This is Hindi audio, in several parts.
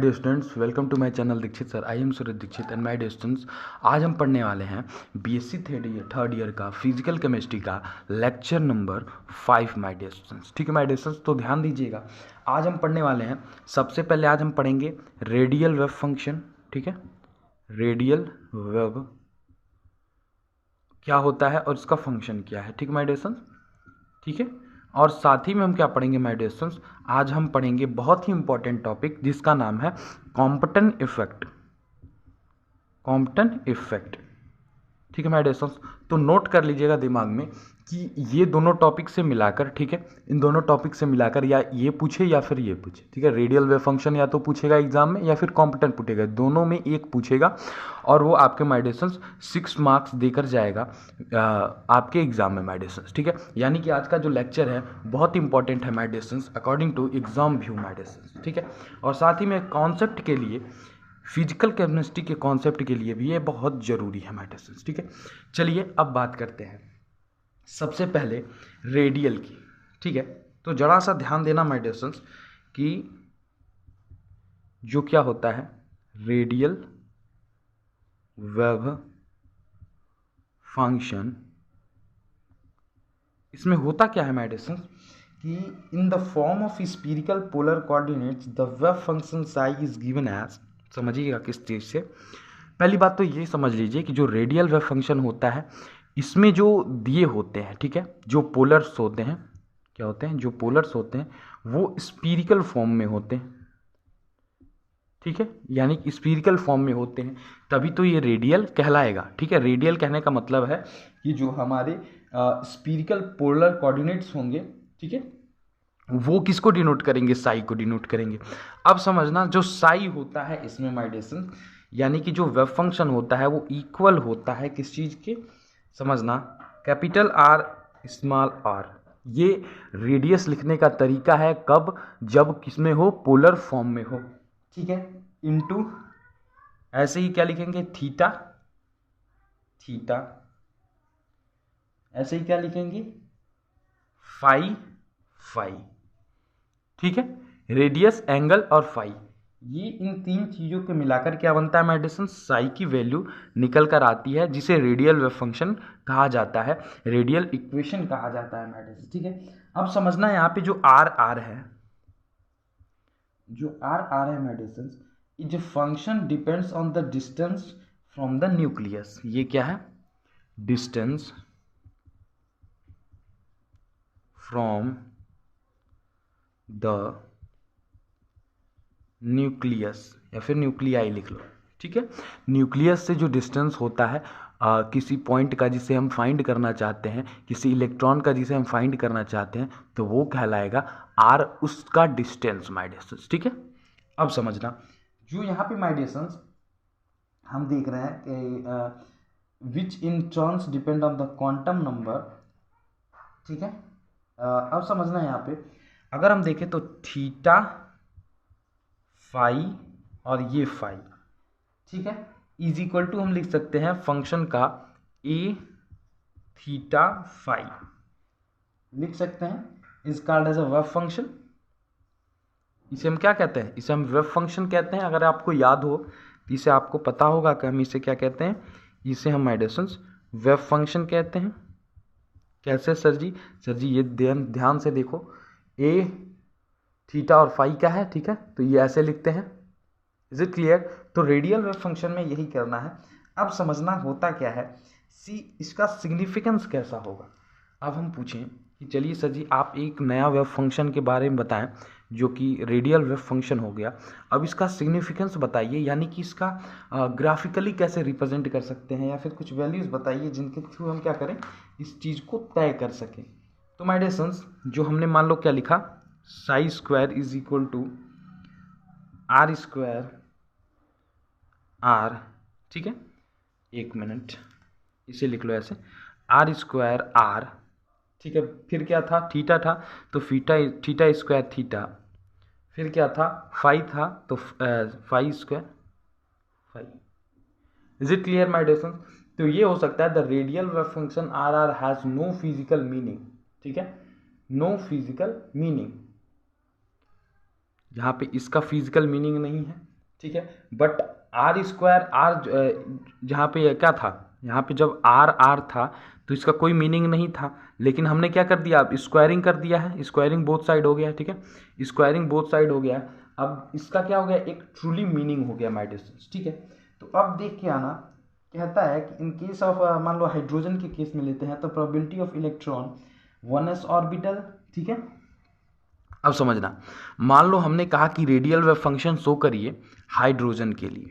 Dear students, welcome to my channel Dixit sir. I am Suraj Dixit and my dear students, आज हम पढ़ने वाले हैं बीएससी थर्ड ईयर का फिजिकल केमिस्ट्री का lecture number 5 my dear students. ठीक है माय डियर स्टूडेंट्स, तो ध्यान दीजिएगा। आज हम पढ़ने वाले हैं, सबसे पहले आज हम पढ़ेंगे रेडियल वेव फंक्शन। ठीक है, रेडियल वेव क्या होता है और इसका फंक्शन क्या है। ठीक है माय डियर स्टूडेंट्स, ठीक है। और साथ ही में हम क्या पढ़ेंगे माय डियर स्टूडेंट्स, आज हम पढ़ेंगे बहुत ही इंपॉर्टेंट टॉपिक जिसका नाम है कॉम्पटन इफेक्ट। कॉम्पटन इफेक्ट, ठीक है माय डियर स्टूडेंट्स। तो नोट कर लीजिएगा दिमाग में कि ये दोनों टॉपिक से मिलाकर, ठीक है, इन दोनों टॉपिक से मिलाकर या ये पूछे या फिर ये पूछे। ठीक है, रेडियल वेव फंक्शन या तो पूछेगा एग्जाम में या फिर कॉम्पटन पूछेगा, दोनों में एक पूछेगा और वो आपके माय डियर स्टूडेंट्स 6 मार्क्स देकर जाएगा आपके एग्जाम में माय डियर स्टूडेंट्स। ठीक है, यानी कि आज का जो लेक्चर है बहुत इंपॉर्टेंट है my dear students according to exam view my dear students. ठीक है, और साथ ही में कॉन्सेप्ट के लिए, फिजिकल केमिस्ट्री के कॉन्सेप्ट के लिए भी ये बहुत ज़रूरी है माय डियर स्टूडेंट्स। ठीक है, चलिए अब बात करते हैं सबसे पहले रेडियल की। ठीक है, तो जरा सा ध्यान देना माय डियर स्टूडेंट्स कि जो क्या होता है रेडियल वेव फंक्शन, इसमें होता क्या है माय डियर स्टूडेंट्स कि in the form of spherical polar coordinates the wave function psi is given as. समझिएगा किस चीज़ से। पहली बात तो ये समझ लीजिए कि जो रेडियल वेव फंक्शन होता है इसमें जो दिए होते हैं, ठीक है, जो पोलर्स होते हैं, क्या होते हैं, जो पोलर्स होते हैं वो स्फीरिकल फॉर्म में होते हैं। ठीक है, यानी कि स्फीरिकल फॉर्म में होते हैं, तभी तो ये रेडियल कहलाएगा। ठीक है, रेडियल कहने का मतलब है कि जो हमारे स्फीरिकल पोलर कोऑर्डिनेट्स होंगे, ठीक है, वो किसको डिनोट करेंगे, साई को डिनोट करेंगे। अब समझना, जो साई होता है इसमें माय डियर स्टूडेंट्स, यानी कि जो वेव फंक्शन होता है वो इक्वल होता है किस चीज़ के, समझना, कैपिटल आर स्मॉल आर। ये रेडियस लिखने का तरीका है, कब, जब किसमें हो, पोलर फॉर्म में हो। ठीक है, इनटू ऐसे ही क्या लिखेंगे, थीटा, थीटा, ऐसे ही क्या लिखेंगे, फाई, फाई। ठीक है, रेडियस, एंगल और फाई, ये इन तीन चीज़ों के मिलाकर क्या बनता है माय डियर स्टूडेंट्स, साई की वैल्यू निकल कर आती है जिसे रेडियल वेव फंक्शन कहा जाता है, रेडियल इक्वेशन कहा जाता है माय डियर स्टूडेंट्स। ठीक है, अब समझना यहाँ पे जो आर आर है, जो आर आर है माय डियर स्टूडेंट्स, जो function depends on the distance from the nucleus. ये क्या है, डिस्टेंस फ्रॉम द न्यूक्लियस या फिर न्यूक्लियाई लिख लो। ठीक है, न्यूक्लियस से जो डिस्टेंस होता है किसी पॉइंट का जिसे हम फाइंड करना चाहते हैं, किसी इलेक्ट्रॉन का जिसे हम फाइंड करना चाहते हैं, तो वो कहलाएगा आर, उसका डिस्टेंस माय डियर स्टूडेंट्स। ठीक है, अब समझना, जो यहाँ पे माय डियर स्टूडेंट्स हम देख रहे हैं कि which electrons depend on the quantum number. ठीक है, अब समझना यहाँ पे अगर हम देखें तो थीटा, फाई और ये फाई, ठीक है, इज इक्वल टू हम लिख सकते हैं फंक्शन का ए थीटा फाई, लिख सकते हैं, is called as a wave function. इसे हम क्या कहते हैं, इसे हम वेव फंक्शन कहते हैं। अगर आपको याद हो तो इसे आपको पता होगा कि हम इसे क्या कहते हैं, इसे हम my dear students wave function कहते हैं। कैसे सर जी, सर जी ये ध्यान से देखो, ए थीटा और फाई क्या है, ठीक है, तो ये ऐसे लिखते हैं। Is it clear? तो रेडियल वेव फंक्शन में यही करना है। अब समझना होता क्या है, सी इसका सिग्निफिकेंस कैसा होगा। अब हम पूछें कि चलिए सर जी आप एक नया वेव फंक्शन के बारे में बताएं जो कि रेडियल वेव फंक्शन हो गया, अब इसका सिग्निफिकेंस बताइए, यानी कि इसका ग्राफिकली कैसे रिप्रेजेंट कर सकते हैं, या फिर कुछ वैल्यूज़ बताइए जिनके थ्रू हम क्या करें, इस चीज़ को तय कर सकें। तो माय डियर स्टूडेंट्स, जो हमने मान लो क्या लिखा, psi square is equal to R square R. ठीक है, एक मिनट, इसे लिख लो ऐसे, आर स्क्वायर आर। ठीक है, फिर क्या था, थीटा था तो थीटा स्क्वायर थीटा, फिर क्या था, फाई था तो phi square phi. Is it clear my dear students? तो ये हो सकता है the radial wave function R R has no physical meaning. ठीक है, नो फिजिकल मीनिंग, जहाँ पे इसका फिजिकल मीनिंग नहीं है, ठीक है। बट आर स्क्वायर आर जहाँ पे क्या था, यहाँ पे जब आर आर था तो इसका कोई मीनिंग नहीं था, लेकिन हमने क्या कर दिया, अब स्क्वायरिंग कर दिया है, स्क्वायरिंग बोथ साइड हो गया है, ठीक है, स्क्वायरिंग बोथ साइड हो गया है। अब इसका क्या हो गया, एक ट्रूली मीनिंग हो गया माय डिस्टेंस, ठीक है। तो अब देख के आना, कहता है कि इन केस ऑफ मान लो हाइड्रोजन के केस में लेते हैं तो probability of electron 1s orbital, ठीक है। अब समझना, मान लो हमने कहा कि रेडियल वेव फंक्शन शो करिए हाइड्रोजन के लिए,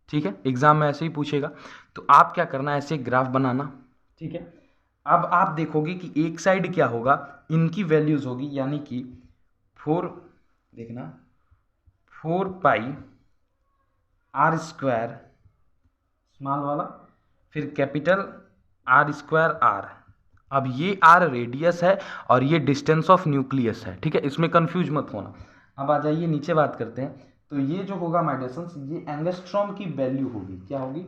ठीक है, एग्जाम में ऐसे ही पूछेगा। तो आप क्या करना, ऐसे ग्राफ बनाना, ठीक है। अब आप देखोगे कि एक साइड क्या होगा, इनकी वैल्यूज होगी, यानी कि 4, देखना 4 पाई आर स्क्वायर स्मॉल वाला, फिर कैपिटल आर स्क्वायर आर। अब ये आर रेडियस है और ये डिस्टेंस ऑफ न्यूक्लियस है, ठीक है, इसमें कंफ्यूज मत होना। अब आ जाइए नीचे बात करते हैं। तो ये जो होगा माय डिस्टेंस, ये एंगस्ट्रॉम की वैल्यू होगी, क्या होगी,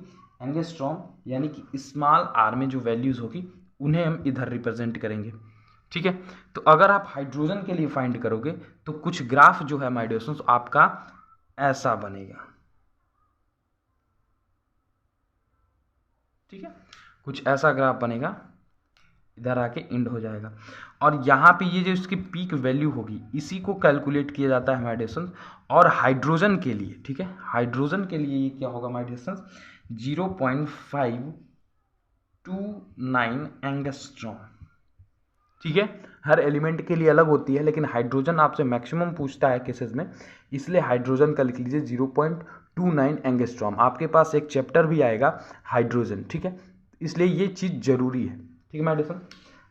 एंगस्ट्रॉम, यानी कि स्मॉल आर में जो वैल्यूज होगी उन्हें हम इधर रिप्रेजेंट करेंगे, ठीक है। तो अगर आप हाइड्रोजन के लिए फाइंड करोगे तो कुछ ग्राफ जो है माय डिस्टेंस आपका ऐसा बनेगा, ठीक है, कुछ ऐसा ग्राफ बनेगा, इधर आके इंड हो जाएगा। और यहाँ पे ये जो इसकी पीक वैल्यू होगी इसी को कैलकुलेट किया जाता है हमारे डिस्टेंस। और हाइड्रोजन के लिए, ठीक है, हाइड्रोजन के लिए ये क्या होगा हमारे डिस्टेंस 0.529 एंगस्ट्रॉम, ठीक है। हर एलिमेंट के लिए अलग होती है, लेकिन हाइड्रोजन आपसे मैक्सिमम पूछता है केसेस में, इसलिए हाइड्रोजन का लिख लीजिए 0.29 एंगस्ट्रॉम। आपके पास एक चैप्टर भी आएगा हाइड्रोजन, ठीक है, इसलिए ये चीज़ जरूरी है, ठीक है मेडिसन।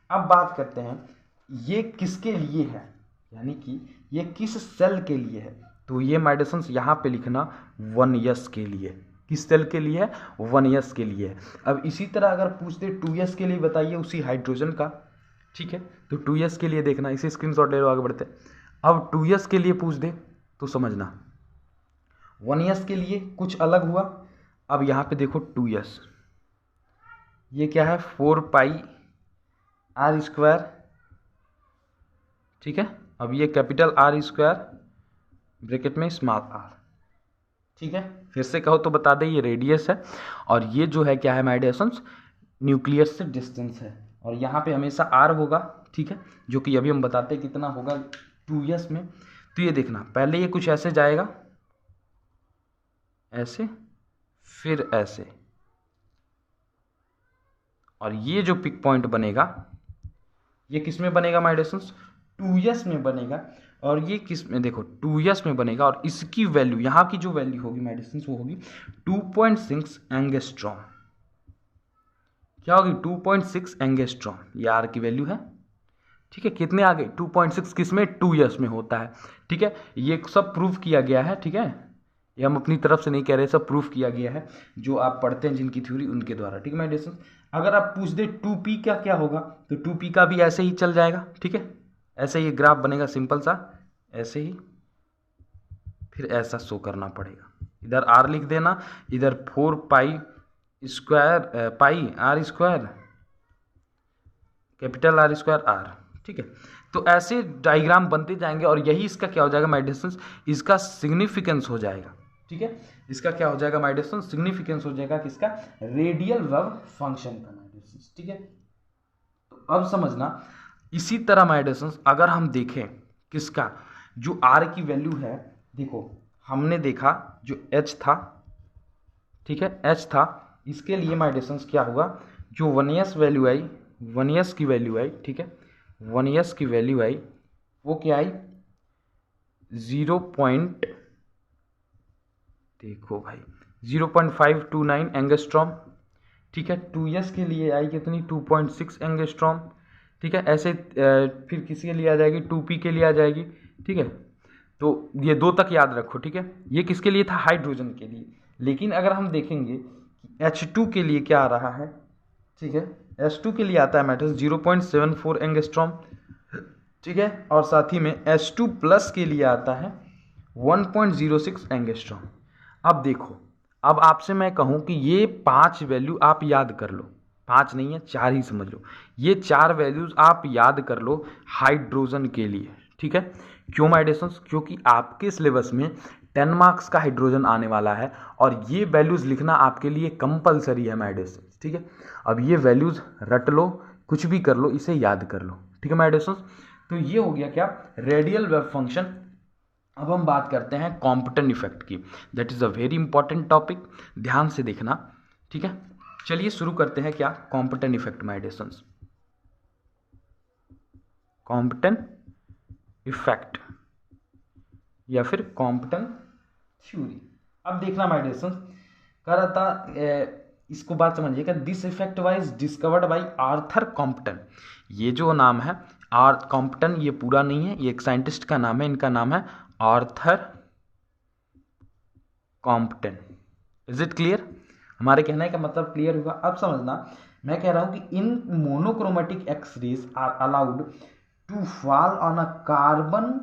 अब बात करते हैं ये किसके लिए है, यानी कि ये किस सेल के लिए है। तो ये मेडिसिन यहाँ पे लिखना 1s के लिए, किस सेल के लिए है, 1s के लिए है। अब इसी तरह अगर पूछते 2s के लिए बताइए उसी हाइड्रोजन का, ठीक है, तो 2s के लिए देखना, इसे स्क्रीनशॉट ले लो, आगे बढ़ते। अब 2s के लिए पूछ दे तो समझना 1s के लिए कुछ अलग हुआ। अब यहाँ पे देखो 2s, ये क्या है 4 पाई आर स्क्वायर, ठीक है। अब ये कैपिटल आर स्क्वायर ब्रैकेट में स्मॉल आर, ठीक है। फिर से कहो तो बता दे, ये रेडियस है और ये जो है क्या है माय डिस्टेंस, न्यूक्लियस से डिस्टेंस है। और यहाँ पे हमेशा आर होगा, ठीक है, जो कि अभी हम बताते हैं कितना होगा 2s में। तो ये देखना, पहले ये कुछ ऐसे जाएगा, ऐसे, फिर ऐसे, और ये जो पिक पॉइंट बनेगा ये किस में बनेगा माय डिस्टेंस, 2s में बनेगा। और ये किस में, देखो 2s में बनेगा, और इसकी वैल्यू, यहाँ की जो वैल्यू होगी माय डिस्टेंस वो होगी 2.6 एंगस्ट्रॉम। क्या होगी 2.6 एंगस्ट्रॉम, ये आर की वैल्यू है, ठीक है। कितने आ गए 2.6, किस में, 2s में होता है, ठीक है। ये सब प्रूफ किया गया है, ठीक है, ये हम अपनी तरफ से नहीं कह रहे, सब प्रूफ किया गया है जो आप पढ़ते हैं जिनकी थ्योरी उनके द्वारा, ठीक है माय डिस्टेंस। अगर आप पूछ दे 2p का क्या होगा, तो 2p का भी ऐसे ही चल जाएगा, ठीक है, ऐसे ही ग्राफ बनेगा सिंपल सा, ऐसे ही, फिर ऐसा शो करना पड़ेगा। इधर r लिख देना, इधर 4 pi square pi R square capital R square R, ठीक है। तो ऐसे डायग्राम बनते जाएंगे और यही इसका क्या हो जाएगा माय डिस्टेंस, इसका सिग्निफिकेंस हो जाएगा, ठीक है। इसका क्या हो जाएगा माय डिस्टेंस, सिग्निफिकेंस हो जाएगा किसका, रेडियल वेव फंक्शन का माय डिस्टेंस, ठीक है। तो अब समझना, इसी तरह माय डिस्टेंस अगर हम देखें किसका, जो r की वैल्यू है, देखो हमने देखा जो h था, ठीक है, h था, इसके लिए माय डिस्टेंस क्या होगा, जो 1s वैल्यू आई, 1s की वैल्यू आई, ठीक है, 1s की वैल्यू आई, वो क्या आई 0. देखो भाई 0.529 एंगस्ट्रॉम, ठीक है। 2s के लिए आई कितनी 2.6 एंगस्ट्रॉम, ठीक है। ऐसे फिर किसी के लिए आ जाएगी 2p के लिए आ जाएगी, ठीक है। तो ये 2 तक याद रखो, ठीक है। ये किसके लिए था, हाइड्रोजन के लिए। लेकिन अगर हम देखेंगे कि H2 के लिए क्या आ रहा है, ठीक है, H2 के लिए आता है मैटर्स 0.74 एंगस्ट्रॉम, ठीक है। और साथ ही में H2 प्लस के लिए आता है 1.06 एंगस्ट्रॉम। अब देखो, अब आपसे मैं कहूं कि ये 5 वैल्यू आप याद कर लो, 5 नहीं है 4 ही समझ लो, ये 4 वैल्यूज आप याद कर लो हाइड्रोजन के लिए, ठीक है। क्यों माय डियर स्टूडेंट्स? क्योंकि आपके सिलेबस में 10 मार्क्स का हाइड्रोजन आने वाला है और ये वैल्यूज लिखना आपके लिए कंपलसरी है माय डियर स्टूडेंट्स, ठीक है। अब ये वैल्यूज रट लो, कुछ भी कर लो, इसे याद कर लो, ठीक है माय डियर स्टूडेंट्स। तो ये हो गया क्या, रेडियल वेव फंक्शन। अब हम बात करते हैं कॉम्पटन इफेक्ट की। That is a very important topic, ध्यान से देखना, ठीक है। चलिए शुरू करते हैं क्या, Compton effect my dear students. Compton effect या फिर कॉम्पटन थ्योरी। अब देखना माय डियर स्टूडेंट्स, कह रहा था इसको बात समझिएगा। This effect wise discovered by Arthur Compton. ये जो नाम है कॉम्पटन, ये पूरा नहीं है, ये एक साइंटिस्ट का नाम है, इनका नाम है Arthur Compton. Is it clear? हमारे कहने का मतलब क्लियर हुआ। अब समझना, मैं कह रहा हूं कि in monochromatic X rays are allowed to fall on a carbon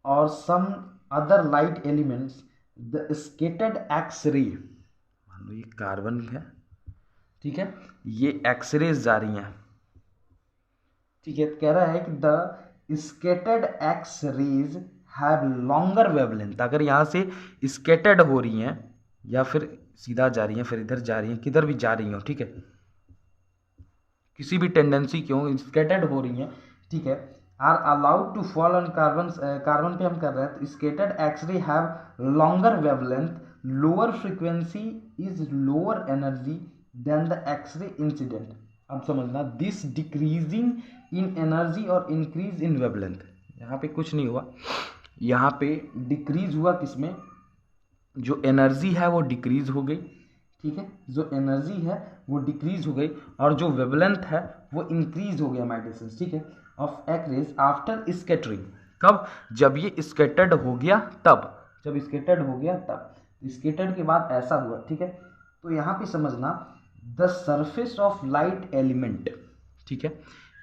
और some other light elements. The scattered X ray, मान लो ये कार्बन है, ठीक है, ये एक्स रेज जा रही हैं, ठीक है। कह रहा है कि the scattered x raise have longer wavelength. अगर यहाँ से स्केटर्ड हो रही हैं या फिर सीधा जा रही हैं, फिर इधर जा रही हैं, किधर भी जा रही हो, ठीक है, किसी भी टेंडेंसी क्यों स्केटर्ड हो रही हैं, ठीक है, are allowed to fall on carbon. Carbon पे हम कर रहे हैं, तो scattered X ray have longer wavelength, lower frequency is lower energy than the X ray incident. अब समझना, दिस डिक्रीजिंग इन एनर्जी और इंक्रीज इन वेवलेंथ। यहाँ पे कुछ नहीं हुआ, यहाँ पे डिक्रीज हुआ किसमें, जो एनर्जी है वो डिक्रीज हो गई, ठीक है, जो एनर्जी है वो डिक्रीज हो गई और जो वेवलेंथ है वो इंक्रीज हो गया माय डियर स्टूडेंट्स, ठीक है, of x raise after scattering. कब? जब ये स्कैटर्ड हो गया तब, जब स्कैटर्ड हो गया तब, स्कैटर्ड के बाद ऐसा हुआ, ठीक है। तो यहाँ पे समझना, the surface of light element, ठीक है,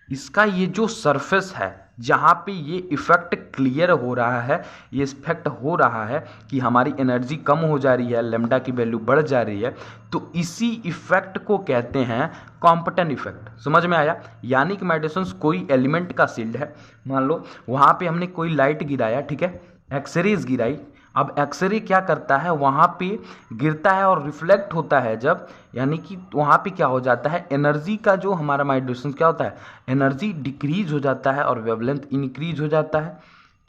इसका ये जो सरफेस है जहाँ पे ये इफेक्ट क्लियर हो रहा है, ये इफेक्ट हो रहा है कि हमारी एनर्जी कम हो जा रही है, लैम्डा की वैल्यू बढ़ जा रही है, तो इसी इफेक्ट को कहते हैं कॉम्पटन इफेक्ट। समझ में आया? यानी कि माय डियर स्टूडेंट्स, कोई एलिमेंट का शील्ड है, मान लो वहाँ पे हमने कोई लाइट गिराया, ठीक है, एक्सरेज गिराई। अब एक्सरे क्या करता है, वहाँ पे गिरता है और रिफ्लेक्ट होता है जब, यानी कि वहाँ पे क्या हो जाता है, एनर्जी का जो हमारा माइंड डिस्टेंस क्या होता है, एनर्जी डिक्रीज हो जाता है और वेवलेंथ इंक्रीज हो जाता है,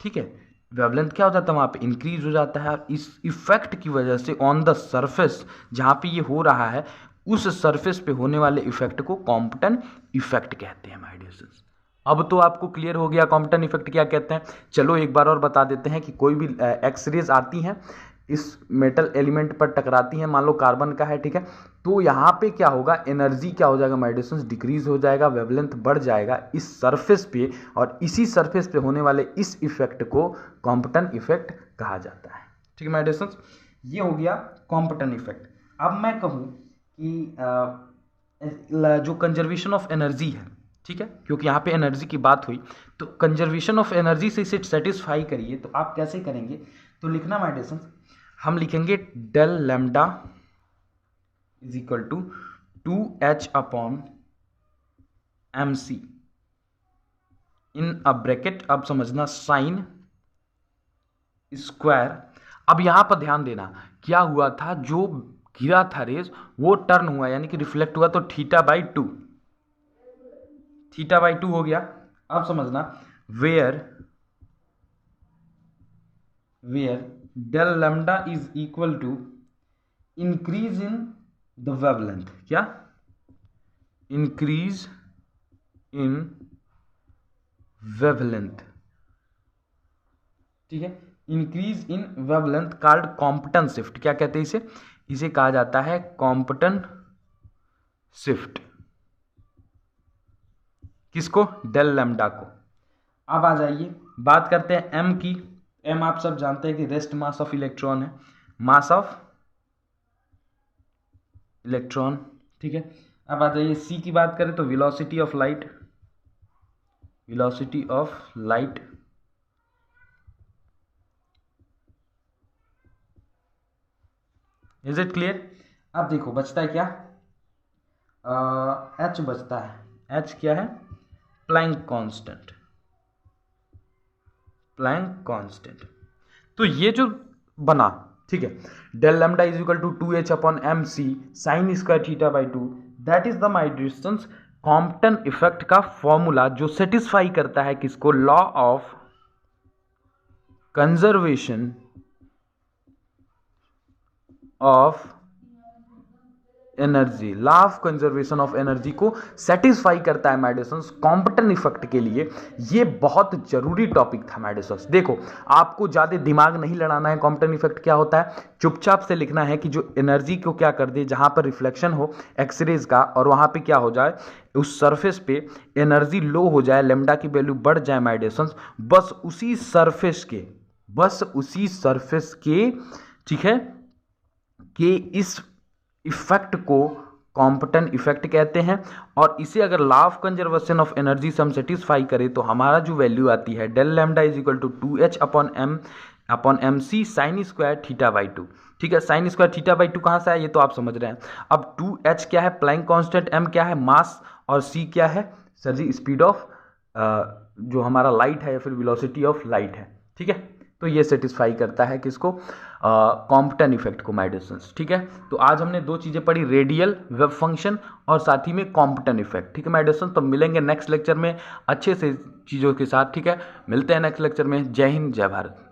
ठीक है। वेवलेंथ क्या हो जाता है, वहाँ पे इंक्रीज हो जाता है और इस इफेक्ट की वजह से ऑन द सरफेस जहाँ पे ये हो रहा है, उस सरफेस पे होने वाले इफेक्ट को कॉम्पटन इफेक्ट कहते हैं माय डियर स्टूडेंट्स। अब तो आपको क्लियर हो गया कॉम्पटन इफेक्ट क्या कहते हैं। चलो एक बार और बता देते हैं कि कोई भी एक्स रेज आती हैं, इस मेटल एलिमेंट पर टकराती हैं, मान लो कार्बन का है, ठीक है, तो यहाँ पे क्या होगा, एनर्जी क्या हो जाएगा माय डियर स्टूडेंट्स, डिक्रीज हो जाएगा, वेवलेंथ बढ़ जाएगा इस सरफेस पे, और इसी सरफेस पे होने वाले इस इफेक्ट को कॉम्पटन इफेक्ट कहा जाता है, ठीक है माय डियर स्टूडेंट्स। ये हो गया कॉम्पटन इफेक्ट। अब मैं कहूँ कि जो कंजर्वेशन ऑफ एनर्जी है, ठीक है, क्योंकि यहाँ पे एनर्जी की बात हुई, तो कंजर्वेशन ऑफ एनर्जी से इसे सेटिस्फाई करिए, तो आप कैसे करेंगे, तो लिखना माय डियर स्टूडेंट्स, हम लिखेंगे del lambda is equal to 2h upon mc in a bracket. अब समझना, साइन स्क्वायर। अब यहां पर ध्यान देना, क्या हुआ था, जो गिरा था रेज वो टर्न हुआ, यानी कि रिफ्लेक्ट हुआ, तो theta by two, theta by two हो गया। अब समझना, where del lambda is equal to increase in the wavelength, क्या, इंक्रीज इन वेवलेंथ, ठीक है, increase in wavelength called Compton shift. क्या कहते हैं इसे, इसे कहा जाता है कॉम्पटन शिफ्ट। किसको, डेल लैम्डा को। अब आ जाइए बात करते हैं एम की। एम आप सब जानते हैं कि रेस्ट मास ऑफ इलेक्ट्रॉन है, मास ऑफ इलेक्ट्रॉन, ठीक है। अब आ जाइए सी की बात करें तो velocity of light, velocity of light. Is it clear? अब देखो बचता है क्या, एच बचता है। एच क्या है, प्लैंक कांस्टेंट, प्लैंक कांस्टेंट। तो ये जो बना, ठीक है, del lambda is equal to 2h upon M C sine square theta by 2, that is the my distance Compton effect का फॉर्मूला जो सेटिस्फाई करता है किसको, law of conservation of energy. Law of conservation of energy को सेटिस्फाई करता है मेडिसन्स कॉम्पटन इफेक्ट के लिए। ये बहुत जरूरी टॉपिक था मेडिसन्स। देखो, आपको ज्यादा दिमाग नहीं लड़ाना है। कॉम्पटन इफेक्ट क्या होता है, चुपचाप से लिखना है कि जो एनर्जी को क्या कर दे, जहां पर रिफ्लेक्शन हो एक्सरेज का और वहां पे क्या हो जाए, उस सरफेस पे एनर्जी लो हो जाए, लेमडा की वैल्यू बढ़ जाए मेडिसन्स, बस उसी सरफेस के ठीक है, कि इस इफेक्ट को कॉम्पटन इफेक्ट कहते हैं। और इसे अगर law of conservation of energy से हम सेटिस्फाई करें तो हमारा जो वैल्यू आती है del lambda is equal to 2h upon M C sine square theta by 2। ठीक है, साइन स्क्वायर थीटा बाई 2 कहाँ से आया ये तो आप समझ रहे हैं। अब 2h क्या है, प्लैंक कांस्टेंट, m क्या है, मास, और c क्या है सर जी, स्पीड ऑफ जो हमारा लाइट है या फिर वेलोसिटी ऑफ लाइट है। ठीक है, तो ये सेटिस्फाई करता है किसको, कॉम्पटन इफेक्ट को मेडिसन्स। ठीक है, तो आज हमने दो चीजें पढ़ी, रेडियल वेव फंक्शन और साथ ही में कॉम्पटन इफेक्ट। ठीक है मेडिसन्स, तो मिलेंगे नेक्स्ट लेक्चर में अच्छे से चीजों के साथ। ठीक है, मिलते हैं नेक्स्ट लेक्चर में। जय हिंद, जय भारत।